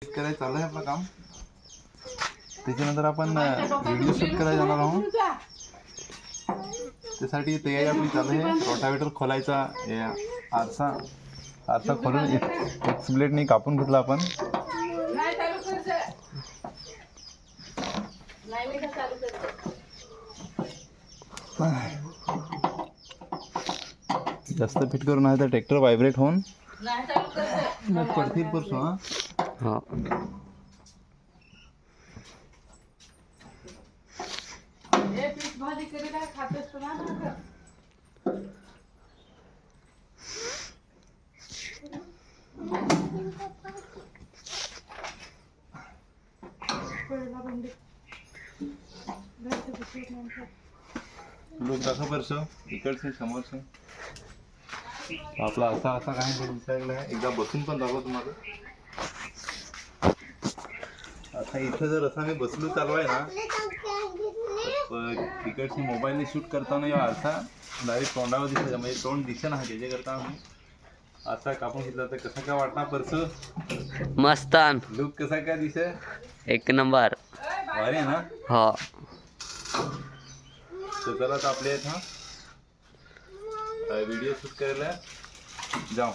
Shoot करायचं चालू आहे आपलं काम. त्याच्यानंतर आपण व्हिडिओ शूट करायला जाणार आहोत. त्यासाठी तयारी आपली चालू आहे. रोटावेटर खोलायचा, आरसा खोलून एक्स ब्लेडने कापून घेतला आपण. जास्त फिट करून आहे तर ट्रॅक्टर व्हायब्रेट होऊन पडतील परसो. हा लोक दाखव परसो इकडचे समोरचे आपला असा काय दिसायला आहे. एकदा बसून पण दाखव तुम्हाला. आता इथं जर असा मी बसलो चालू आहे ना, तिकडची मोबाईलने शूट करताना या आरसा डायरेक्ट तोंडावर दिसायचा, म्हणजे तोंड दिसे ना. त्याच्याकरता आम्ही आरसा कापून घेतला. तर कसं काय वाटणार परसो? मस्तान लुक कसा काय दिसे? एक नंबर भारी ना. हो. तर चला आपल्या इथं व्हिडिओ शूट करायला जाऊ.